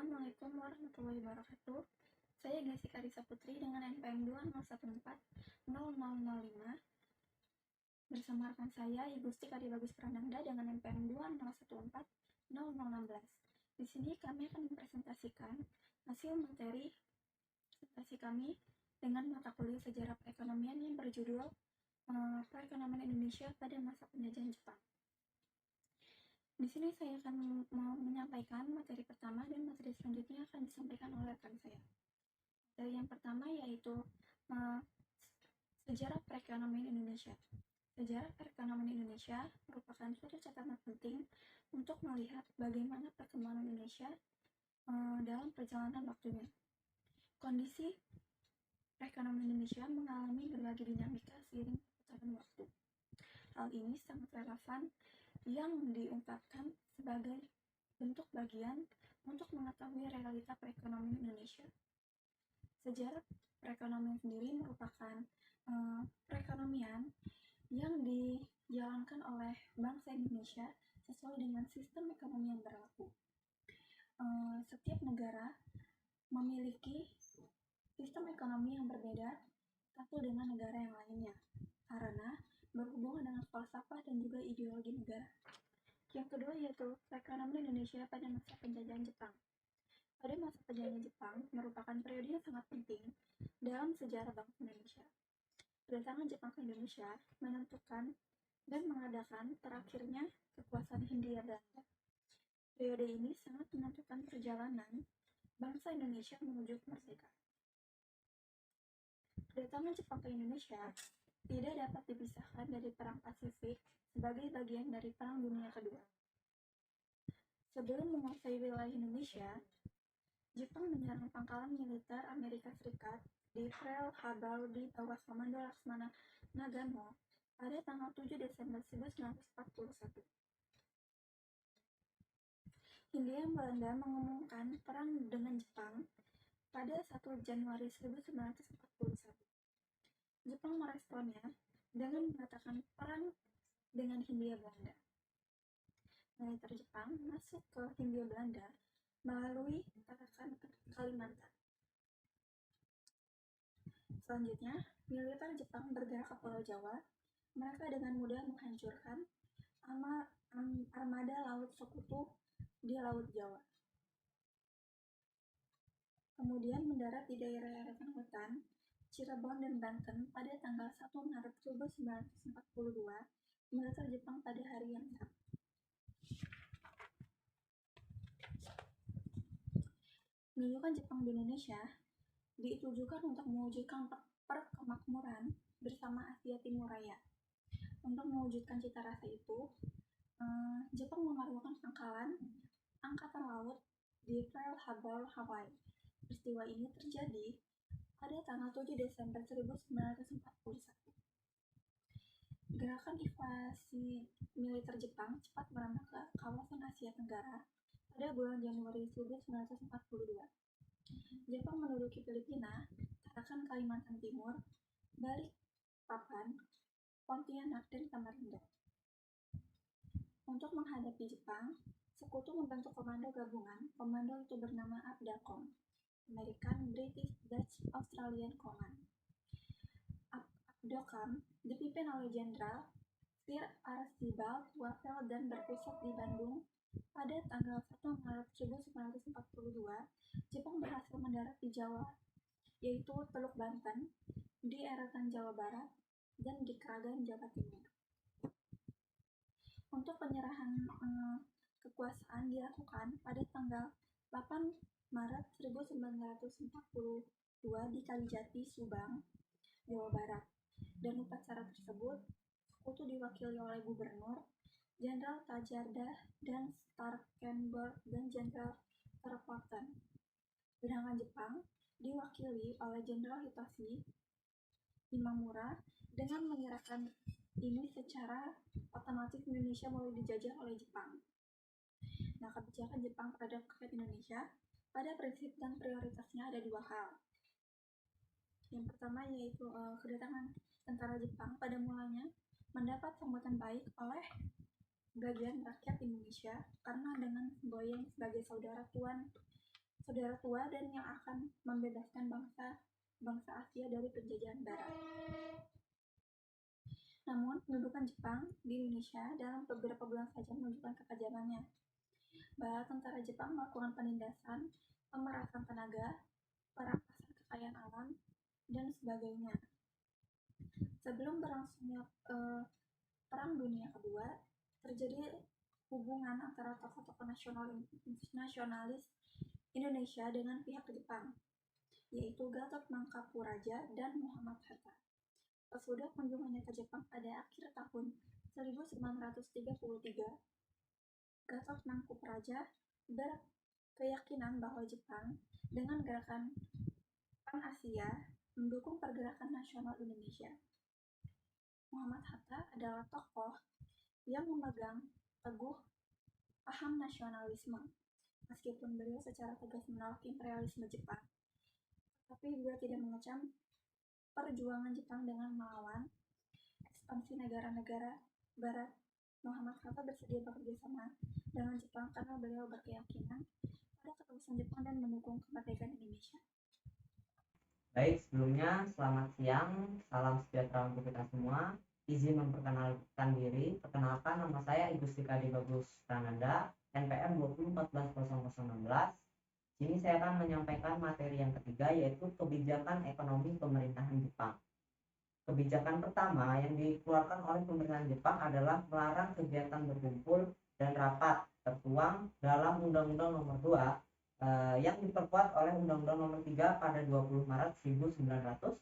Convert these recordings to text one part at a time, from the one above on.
Assalamualaikum warahmatullahi wabarakatuh. Saya Gesika Risa Putri dengan NPM 2014005 bersama rekan saya Ibu Siti Kadi Bagus Prananda dengan NPM 2014016. Di sini kami akan mempresentasikan hasil materi presentasi kami dengan mata kuliah sejarah perekonomian yang berjudul Perekonomian Indonesia pada masa penjajahan Jepang. Di sini saya akan mau menyampaikan materi pertama dan materi selanjutnya akan disampaikan oleh rekan saya. Materi yang pertama yaitu sejarah perekonomian Indonesia. Sejarah perekonomian Indonesia merupakan suatu catatan penting untuk melihat bagaimana perkembangan Indonesia dalam perjalanan waktunya. Kondisi perekonomian Indonesia mengalami berbagai dinamika seiring perputaran waktu. Hal ini sangat relevan yang diungkapkan sebagai bentuk bagian untuk mengetahui realita perekonomian Indonesia. Sejarah perekonomian sendiri merupakan perekonomian yang dijalankan oleh bangsa Indonesia sesuai dengan sistem ekonomi yang berlaku. Setiap negara memiliki sistem ekonomi yang berbeda satu dengan negara yang lainnya, karena berhubungan dengan falsafah dan juga ideologi negara. Yang kedua yaitu perekonomian Indonesia pada masa penjajahan Jepang. Pada masa penjajahan Jepang merupakan periode yang sangat penting dalam sejarah bangsa Indonesia. Kedatangan Jepang ke Indonesia menentukan dan mengadakan terakhirnya kekuasaan Hindia Belanda. Periode ini sangat menentukan perjalanan bangsa Indonesia menuju kemerdekaan. Kedatangan Jepang ke Indonesia tidak dapat dipisahkan dari Perang Pasifik sebagai bagian dari Perang Dunia Kedua. Sebelum menguasai wilayah Indonesia, Jepang menyerang pangkalan militer Amerika Serikat di Pearl Harbor di bawah komando Laksmana Nagano pada tanggal 7 Desember 1941. Hindia Belanda mengumumkan perang dengan Jepang pada 1 Januari 1941. Jepang meresponnya dengan mengatakan perang dengan Hindia Belanda. Militer Jepang masuk ke Hindia Belanda melalui Tarakan Kalimantan. Selanjutnya, militer Jepang bergerak ke Pulau Jawa. Mereka dengan mudah menghancurkan armada laut sekutu di Laut Jawa. Kemudian mendarat di daerah-daerah hutan Cirebon dan Banten pada tanggal 1 Maret 1942, militer Jepang pada hari yang sama. Kunjungan Jepang di Indonesia ditujukan untuk mewujudkan perkemakmuran bersama Asia Timur Raya. Untuk mewujudkan cita rasa itu, Jepang memerlukan pangkalan angkatan laut di Pearl Harbor, Hawaii. Peristiwa ini terjadi pada tanggal 7 Desember 1941. Gerakan invasi militer Jepang cepat merambah ke kawasan Asia Tenggara pada bulan Januari 1942. Jepang menduduki Filipina, Tarakan Kalimantan Timur, Balikpapan, Pontianak, dan Samarinda. Untuk menghadapi Jepang, Sekutu membentuk komando gabungan. Komando itu bernama APDACOM, American, British, Dutch, Australian Command. APDACOM dipimpin oleh Jenderal Sir Archibald Wavell dan berpusat di Bandung. Pada tanggal 1 Maret 1942, Jepang berhasil mendarat di Jawa, yaitu Teluk Banten, di Eretan Jawa Barat, dan di Kragan Jawa Timur. Untuk penyerahan kekuasaan dilakukan pada tanggal 8 Maret 1942 di Kalijati, Subang, Jawa Barat. Dan upacara tersebut Sekutu diwakili oleh Gubernur, Jenderal Tajarda dan Starkenborg dan Jenderal Terporten. Sedangkan Jepang diwakili oleh Jenderal Hitoshi Imamura dengan menyerahkan ini secara otomatis Indonesia mulai dijajah oleh Jepang. Nah, kebijakan Jepang terhadap rakyat Indonesia pada prinsip dan prioritasnya ada dua hal. Yang pertama yaitu kedatangan tentara Jepang pada mulanya mendapat sambutan baik oleh bagian rakyat Indonesia karena dengan semboyan sebagai saudara tuan saudara tua dan yang akan membebaskan bangsa Asia dari penjajahan Barat. Namun, pendudukan Jepang di Indonesia dalam beberapa bulan saja menunjukkan kekajamannya. Bala tentara Jepang melakukan penindasan, pemerasan tenaga, perampasan kekayaan alam, dan sebagainya. Sebelum berlangsungnya Perang Dunia Kedua, terjadi hubungan antara tokoh-tokoh nasionalis Indonesia dengan pihak Jepang, yaitu Gatot Mangkapuraja dan Muhammad Hatta. Sesudah kunjungannya ke Jepang pada akhir tahun 1933, Gatot Mangkapuraja berkeyakinan bahwa Jepang dengan gerakan Pan-Asia mendukung pergerakan nasional Indonesia. Muhammad Hatta adalah tokoh yang memegang teguh paham nasionalisme. Meskipun beliau secara tegas menolak imperialisme Jepang, tapi beliau tidak mengecam perjuangan Jepang dengan melawan ekspansi negara-negara Barat. Muhammad Hatta bersedia bekerja sama dengan Jepang karena beliau berkeyakinan pada ketulusan Jepang dan mendukung kemerdekaan Indonesia. Baik, sebelumnya selamat siang, salam sejahtera untuk kita semua. Izin memperkenalkan diri. Perkenalkan, nama saya Igusti Kadi Bagus Prananda, NPM 20140016. Sini saya akan menyampaikan materi yang ketiga, yaitu kebijakan ekonomi pemerintahan Jepang. Kebijakan pertama yang dikeluarkan oleh pemerintahan Jepang adalah melarang kegiatan berkumpul dan rapat, tertuang dalam Undang-Undang Nomor 2 yang diperkuat oleh Undang-Undang Nomor 3 pada 20 Maret 1942.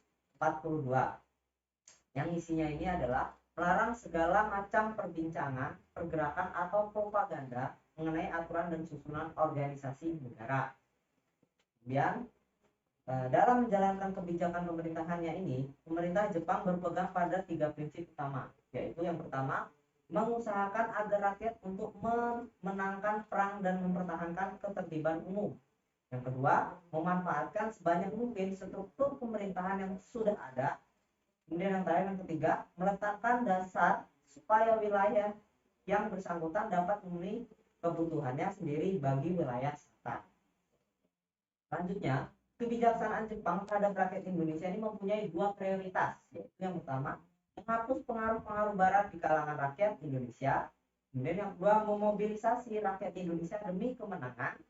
Yang isinya ini adalah melarang segala macam perbincangan, pergerakan atau propaganda mengenai aturan dan susunan organisasi negara. Kemudian dalam menjalankan kebijakan pemerintahannya ini, pemerintah Jepang berpegang pada 3 prinsip utama, yaitu yang pertama, mengusahakan agar rakyat untuk memenangkan perang dan mempertahankan ketertiban umum. Yang kedua, memanfaatkan sebanyak mungkin struktur pemerintahan yang sudah ada. Kemudian yang terakhir, yang ketiga, meletakkan dasar supaya wilayah yang bersangkutan dapat memenuhi kebutuhannya sendiri bagi wilayah selatan. Selanjutnya, kebijaksanaan Jepang terhadap rakyat Indonesia ini mempunyai 2 prioritas, yaitu yang pertama, menghapus pengaruh-pengaruh Barat di kalangan rakyat Indonesia. Kemudian yang kedua, memobilisasi rakyat Indonesia demi kemenangan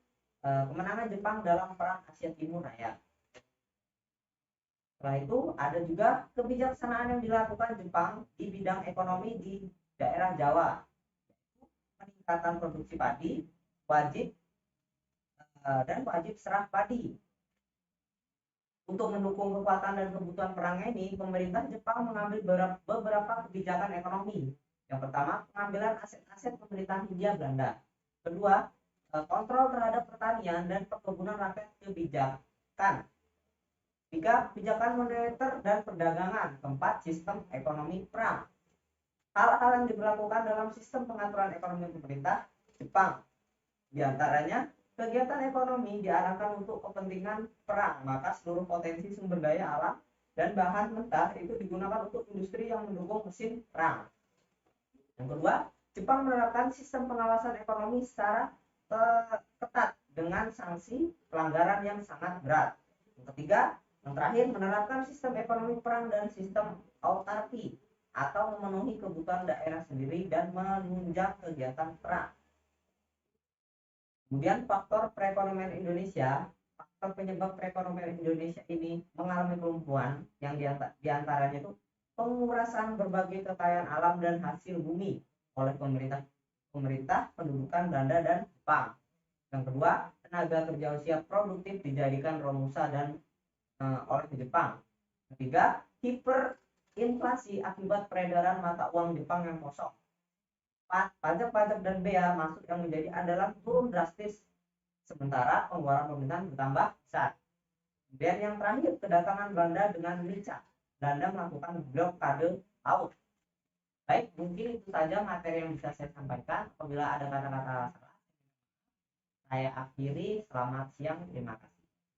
Jepang dalam Perang Asia Timur Raya. Setelah itu ada juga kebijaksanaan yang dilakukan Jepang di bidang ekonomi di daerah Jawa, peningkatan produksi padi, wajib serah padi. Untuk mendukung kekuatan dan kebutuhan perangnya ini, pemerintah Jepang mengambil beberapa kebijakan ekonomi. Yang pertama, pengambilan aset-aset pemerintahan Hindia Belanda. Kedua, kontrol terhadap pertanian dan perkebunan rakyat kebijakan. Tiga, kebijakan moneter dan perdagangan. Keempat, sistem ekonomi perang. Hal-hal yang diberlakukan dalam sistem pengaturan ekonomi pemerintah Jepang, di antaranya kegiatan ekonomi diarahkan untuk kepentingan perang, maka seluruh potensi sumber daya alam dan bahan mentah itu digunakan untuk industri yang mendukung mesin perang. Yang kedua, Jepang menerapkan sistem pengawasan ekonomi secara ketat dengan sanksi pelanggaran yang sangat berat. Yang ketiga, yang terakhir, menerapkan sistem ekonomi perang dan sistem autarki atau memenuhi kebutuhan daerah sendiri dan menunjang kegiatan perang. Kemudian faktor perekonomian Indonesia, faktor penyebab perekonomian Indonesia ini mengalami kelumpuhan yang diantaranya itu pengurasan berbagai kekayaan alam dan hasil bumi oleh pemerintah pendudukan Belanda dan Jepang. Yang kedua, tenaga kerja usia produktif dijadikan Romusa dan oleh Jepang. Ketiga, hiperinflasi akibat peredaran mata uang Jepang yang kosong. Pajak-pajak dan bea masuk yang menjadi andalan turun drastis, sementara pengeluaran pemerintahan bertambah besar. Kemudian yang terakhir, kedatangan Belanda dengan lincah. Belanda melakukan blokade laut. Baik, mungkin itu saja materi yang bisa saya sampaikan. Apabila ada kata-kata salah, saya akhiri. Selamat siang, terima kasih.